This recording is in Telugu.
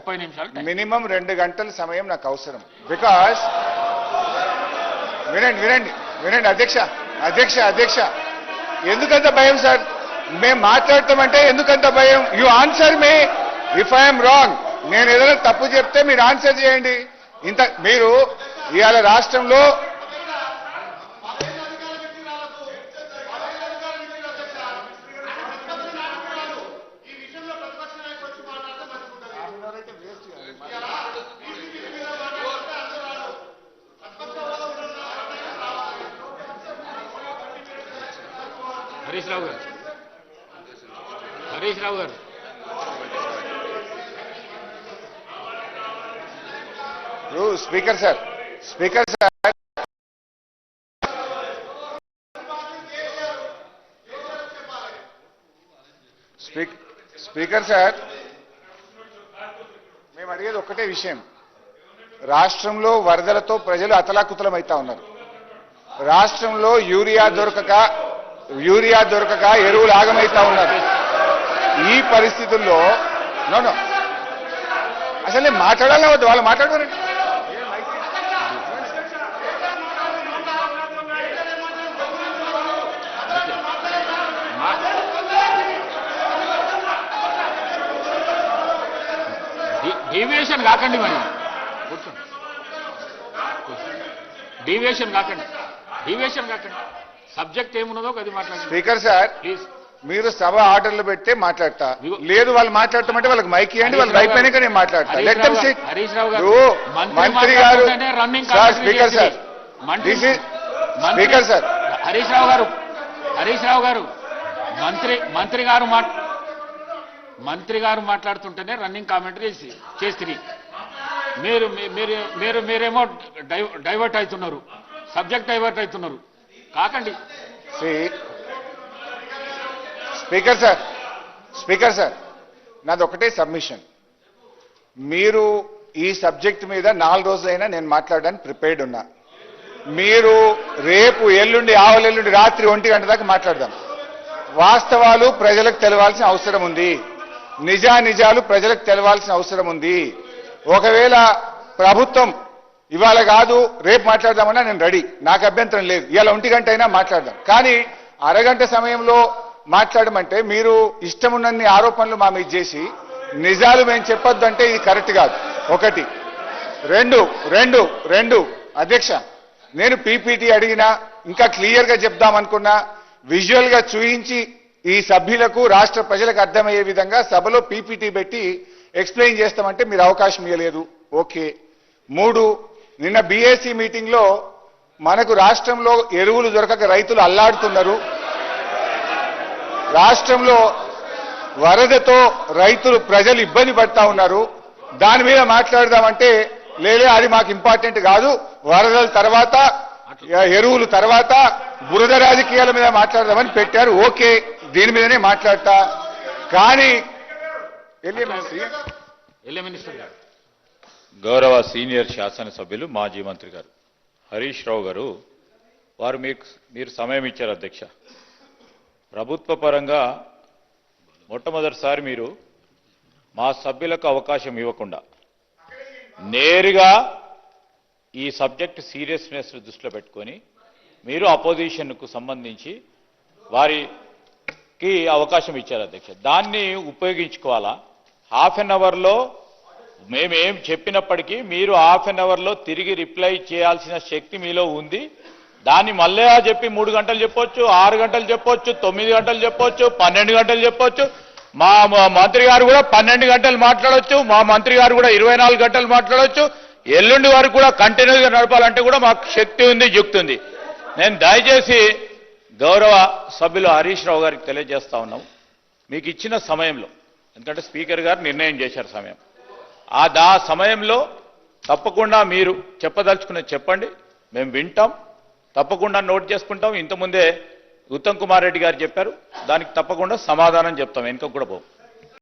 30 నిమిషాలు టైం. మినిమం 2 గంటల సమయం నాకు అవసరం. బికాస్ వినండి అధ్యక్ష ఎందుకంత భయం సార్? మేము మాట్లాడతామంటే ఎందుకంత భయం? You answer me if I'm wrong. నేను ఏదైనా తప్పు చెప్తే మీరు ఆన్సర్ చేయండి. మీరు ఇవాళ రాష్ట్రంలో హరీష్ రావు గారు స్పీకర్ సార్ మేము అడిగేది ఒక్కటే విషయం. రాష్ట్రంలో వరదలతో ప్రజలు అతలాకుతలం అవుతా ఉన్నారు. రాష్ట్రంలో యూరియా దొరకక ఎరువులు ఆగమైతా ఉన్నారు. ఈ పరిస్థితుల్లో అసలు నేను మాట్లాడాలా వద్దు? వాళ్ళు మాట్లాడుకోరండి. డీవియేషన్ కాకండి, మరి డీవియేషన్ కాకండి. సబ్జెక్ట్ ఏమున్నదో అది మాట్లాడండి. Speaker sir, please. మీరు సభ ఆర్డర్లు పెడితే మాట్లాడతా, లేదు వాళ్ళు మాట్లాడతామంటే వాళ్ళకి మైక్ ఇవ్వండి, వాళ్ళు అయిపోయినాక నేను మాట్లాడతా. Let them SIT. మంత్రి గారు sir, speaker sir, Harish Rao గారు మంత్రి గారు మాట్లాడుతుంటేనే రన్నింగ్ కామెంటరీ చేస్తుంది. మీరేమో డైవర్ట్ అవుతున్నారు, సబ్జెక్ట్ డైవర్ట్ అవుతున్నారు. కాకండి. స్పీకర్ సార్, నాది ఒకటే సబ్మిషన్. మీరు ఈ సబ్జెక్ట్ మీద 4 రోజులైనా నేను మాట్లాడడానికి ప్రిపేర్డ్ ఉన్నా. మీరు రేపు ఆవలెల్లుండి రాత్రి 1 గంట దాకా మాట్లాడదాం. వాస్తవాలు ప్రజలకు తెలవాల్సిన అవసరం ఉంది. నిజాలు ప్రజలకు తెలవాల్సిన అవసరం ఉంది. ఒకవేళ ప్రభుత్వం ఇవాళ కాదు రేపు మాట్లాడదామన్నా నేను రెడీ, నాకు అభ్యంతరం లేదు. ఇవాళ 1 గంట అయినా మాట్లాడదాం. కానీ అరగంట సమయంలో మాట్లాడమంటే మీరు ఇష్టమున్నన్ని ఆరోపణలు మా మీద చేసి నిజాలు మేము చెప్పొద్దు అంటే ఇది కరెక్ట్ కాదు. ఒకటి. రెండు అధ్యక్ష, నేను పీపీటీ అడిగినా ఇంకా క్లియర్గా చెప్దామనుకున్నా, విజువల్గా చూయించి ఈ సభ్యులకు రాష్ట్ర ప్రజలకు అర్థమయ్యే విధంగా సభలో పీపీటీ పెట్టి ఎక్స్ప్లెయిన్ చేస్తామంటే మీరు అవకాశం ఇవ్వలేదు. ఓకే. 3, నిన్న బీఏసీ మీటింగ్ లో మనకు రాష్ట్రంలో ఎరువులు దొరకక రైతులు అల్లాడుతున్నారు. రాష్ట్రంలో వరదతో ప్రజలు ఇబ్బంది పడతా ఉన్నారు. దాని మీద మాట్లాడదామంటే లేలే, అది మాకు ఇంపార్టెంట్ కాదు, వరదల తర్వాత ఎరువులు తర్వాత బురద రాజకీయాల మీద మాట్లాడదామని పెట్టారు. ఓకే, దీని మీదనే మాట్లాడతా. కానీ గౌరవ సీనియర్ శాసనసభ్యులు మాజీ మంత్రి గారు హరీష్ రావు గారు వారు మీరు సమయం ఇచ్చారు అధ్యక్ష. ప్రభుత్వ పరంగా మొట్టమొదటిసారి మీరు మా సభ్యులకు అవకాశం ఇవ్వకుండా నేరుగా ఈ సబ్జెక్ట్ సీరియస్నెస్ దృష్టిలో పెట్టుకొని మీరు అపోజిషన్కు సంబంధించి వారికి అవకాశం ఇచ్చారు అధ్యక్ష. దాన్ని ఉపయోగించుకోవాలా? హాఫ్ అన్ అవర్లో మేమేం చెప్పినప్పటికీ మీరు హాఫ్ అన్ అవర్లో తిరిగి రిప్లై చేయాల్సిన శక్తి మీలో ఉంది. దాన్ని మళ్ళీ చెప్పి 3 గంటలు చెప్పొచ్చు, 6 గంటలు చెప్పొచ్చు, 9 గంటలు చెప్పొచ్చు, 12 గంటలు చెప్పొచ్చు. మా మంత్రి గారు కూడా 12 గంటలు మాట్లాడొచ్చు, మా మంత్రి గారు కూడా 24 గంటలు మాట్లాడొచ్చు. ఎల్లుండి వరకు కూడా కంటిన్యూగా నడపాలంటే కూడా మాకు శక్తి ఉంది, యుక్తి ఉంది. నేను దయచేసి గౌరవ సభ్యులు హరీష్ రావు గారికి తెలియజేస్తా ఉన్నాం, మీకు ఇచ్చిన సమయంలో, ఎందుకంటే స్పీకర్ గారు నిర్ణయం చేశారు సమయం, ఆ సమయంలో తప్పకుండా మీరు చెప్పదలుచుకున్నది చెప్పండి, మేము వింటాం, తప్పకుండా నోట్ చేసుకుంటాం. ఇంతకుముందే ఉత్తమ్ కుమార్ రెడ్డి గారు చెప్పారు, దానికి తప్పకుండా సమాధానం చెప్తాం, వెనుక కూడా పోం.